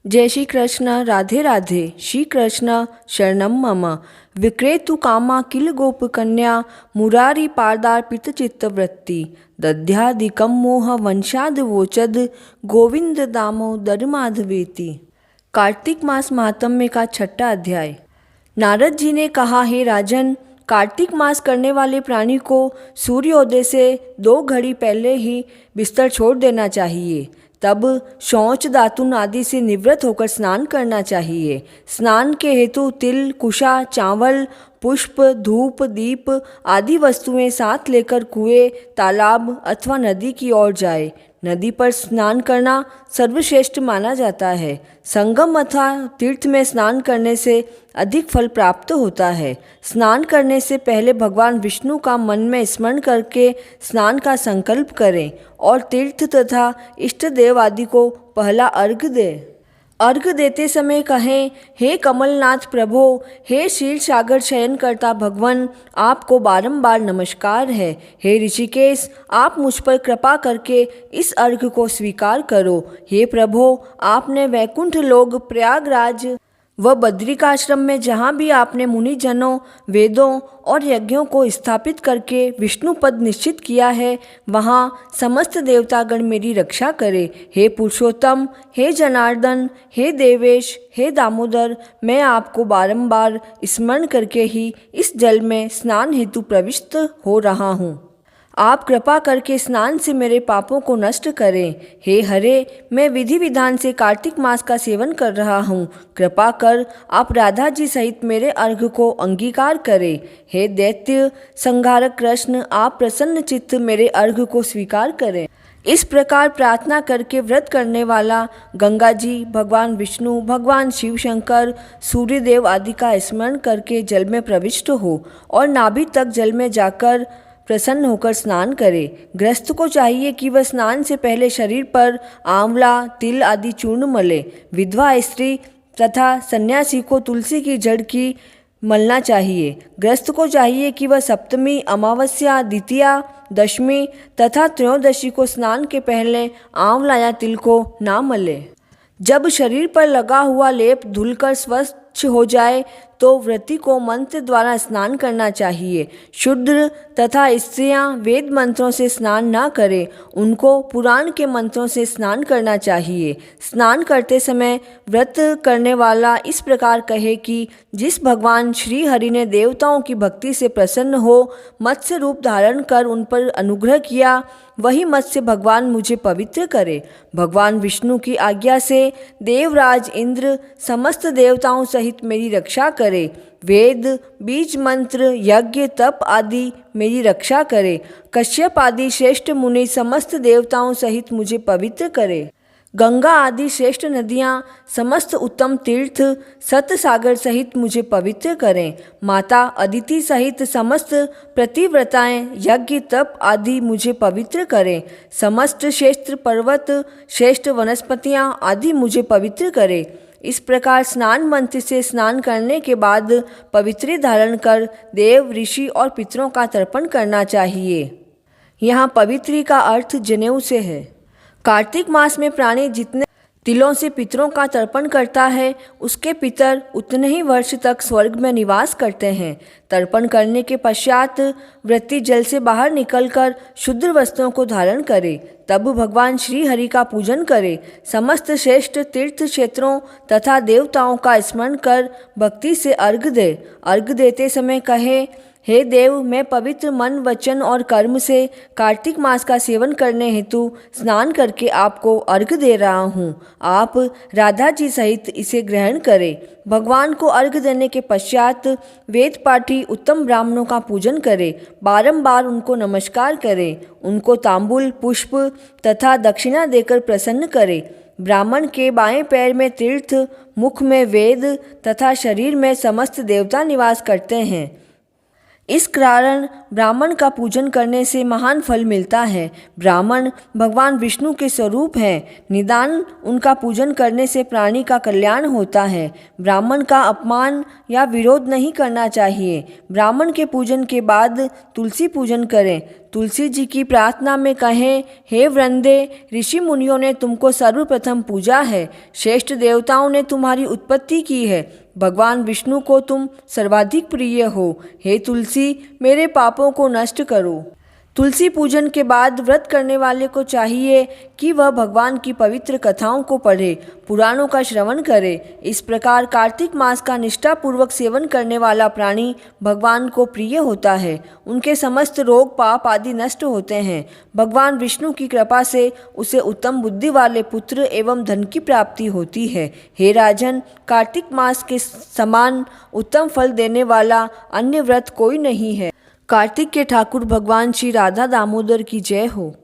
जय श्री कृष्ण। राधे राधे। श्री कृष्ण शरणम मम। विक्रेतु कामा किल गोप कन्या मुरारी पारदार्पित चित्तवृत्ति दध्याधिकम मोह वंशाद वोचद गोविंद दामोदर माधवेति। कार्तिक मास महात्म्य का छठा अध्याय। नारद जी ने कहा, हे राजन, कार्तिक मास करने वाले प्राणी को सूर्योदय से 2 घड़ी पहले ही बिस्तर छोड़ देना चाहिए। तब शौच दातुन आदि से निवृत्त होकर स्नान करना चाहिए। स्नान के हेतु तिल, कुशा, चावल, पुष्प, धूप, दीप आदि वस्तुएं साथ लेकर कुएं, तालाब अथवा नदी की ओर जाए। नदी पर स्नान करना सर्वश्रेष्ठ माना जाता है। संगम अथवा तीर्थ में स्नान करने से अधिक फल प्राप्त होता है। स्नान करने से पहले भगवान विष्णु का मन में स्मरण करके स्नान का संकल्प करें और तीर्थ तथा इष्ट देव आदि को पहला अर्घ्य दें। अर्घ्य देते समय कहें, हे कमलनाथ प्रभो, हे क्षीर सागर शयन करता भगवन, आपको बारंबार नमस्कार है। हे ऋषिकेश, आप मुझ पर कृपा करके इस अर्घ्य को स्वीकार करो। हे प्रभो, आपने वैकुंठ लोक, प्रयागराज व बद्रिकाश्रम में जहाँ भी आपने मुनिजनों, वेदों और यज्ञों को स्थापित करके विष्णु पद निश्चित किया है, वहाँ समस्त देवतागण मेरी रक्षा करे। हे पुरुषोत्तम, हे जनार्दन, हे देवेश, हे दामोदर, मैं आपको बारंबार स्मरण करके ही इस जल में स्नान हेतु प्रविष्ट हो रहा हूँ। आप कृपा करके स्नान से मेरे पापों को नष्ट करें। हे हरे, मैं विधि विधान से कार्तिक मास का सेवन कर रहा हूँ। कृपा कर आप राधा जी सहित मेरे अर्घ्य को अंगीकार करें। हे दैत्य संहारक कृष्ण, आप प्रसन्न चित्त मेरे अर्घ्य को स्वीकार करें। इस प्रकार प्रार्थना करके व्रत करने वाला गंगा जी, भगवान विष्णु, भगवान शिव शंकर, सूर्यदेव आदि का स्मरण करके जल में प्रविष्ट हो और नाभि तक जल में जाकर प्रसन्न होकर स्नान करे। गृहस्थ को चाहिए कि वह स्नान से पहले शरीर पर आंवला, तिल आदि चूर्ण मले। विधवा स्त्री तथा सन्यासी को तुलसी की जड़ की मलना चाहिए। गृहस्थ को चाहिए कि वह सप्तमी, अमावस्या, द्वितीया, दशमी तथा त्रयोदशी को स्नान के पहले आंवला या तिल को ना मले। जब शरीर पर लगा हुआ लेप धुलकर स्वच्छ हो जाए तो व्रती को मंत्र द्वारा स्नान करना चाहिए। शूद्र तथा स्त्रियां वेद मंत्रों से स्नान न करें, उनको पुराण के मंत्रों से स्नान करना चाहिए। स्नान करते समय व्रत करने वाला इस प्रकार कहे कि जिस भगवान श्री हरि ने देवताओं की भक्ति से प्रसन्न हो मत्स्य रूप धारण कर उन पर अनुग्रह किया, वही मत्स्य भगवान मुझे पवित्र करे। भगवान विष्णु की आज्ञा से देवराज इंद्र समस्त देवताओं सहित मेरी रक्षा करे। वेद, बीज मंत्र, यज्ञ, तप आदि मेरी रक्षा करे। कश्यप आदि श्रेष्ठ मुनि समस्त देवताओं सहित मुझे पवित्र करे। गंगा आदि श्रेष्ठ नदियाँ, समस्त उत्तम तीर्थ, सत सागर सहित मुझे पवित्र करें। माता अदिति सहित समस्त प्रतिव्रताएं, यज्ञ, तप आदि मुझे पवित्र करें। समस्त श्रेष्ठ पर्वत, श्रेष्ठ वनस्पतियाँ आदि मुझे पवित्र करें। इस प्रकार स्नान मंत्र से स्नान करने के बाद पवित्री धारण कर देव, ऋषि और पितरों का तर्पण करना चाहिए। यहाँ पवित्री का अर्थ जनेऊ से है। कार्तिक मास में प्राणी जितने तिलों से पितरों का तर्पण करता है, उसके पितर उतने ही वर्ष तक स्वर्ग में निवास करते हैं। तर्पण करने के पश्चात व्रती जल से बाहर निकलकर शुद्ध वस्त्रों को धारण करे, तब भगवान श्री हरि का पूजन करे। समस्त श्रेष्ठ तीर्थ क्षेत्रों तथा देवताओं का स्मरण कर भक्ति से अर्घ्य दे। अर्घ्य देते समय कहे, हे देव, मैं पवित्र मन, वचन और कर्म से कार्तिक मास का सेवन करने हेतु स्नान करके आपको अर्घ्य दे रहा हूँ। आप राधा जी सहित इसे ग्रहण करें। भगवान को अर्घ्य देने के पश्चात वेद पाठी उत्तम ब्राह्मणों का पूजन करें। बारंबार उनको नमस्कार करें। उनको तांबूल, पुष्प तथा दक्षिणा देकर प्रसन्न करें। ब्राह्मण के बाएं पैर में तीर्थ, मुख में वेद तथा शरीर में समस्त देवता निवास करते हैं। इस कारण ब्राह्मण का पूजन करने से महान फल मिलता है। ब्राह्मण भगवान विष्णु के स्वरूप हैं। निदान उनका पूजन करने से प्राणी का कल्याण होता है। ब्राह्मण का अपमान या विरोध नहीं करना चाहिए। ब्राह्मण के पूजन के बाद तुलसी पूजन करें। तुलसी जी की प्रार्थना में कहें, हे वृंदे, ऋषि मुनियों ने तुमको सर्वप्रथम पूजा है। श्रेष्ठ देवताओं ने तुम्हारी उत्पत्ति की है। भगवान विष्णु को तुम सर्वाधिक प्रिय हो। हे तुलसी, मेरे पापों को नष्ट करो। तुलसी पूजन के बाद व्रत करने वाले को चाहिए कि वह भगवान की पवित्र कथाओं को पढ़े, पुराणों का श्रवण करे। इस प्रकार कार्तिक मास का निष्ठापूर्वक सेवन करने वाला प्राणी भगवान को प्रिय होता है। उनके समस्त रोग पाप आदि नष्ट होते हैं। भगवान विष्णु की कृपा से उसे उत्तम बुद्धि वाले पुत्र एवं धन की प्राप्ति होती है। हे राजन, कार्तिक मास के समान उत्तम फल देने वाला अन्य व्रत कोई नहीं है। कार्तिक के ठाकुर भगवान श्री राधा दामोदर की जय हो।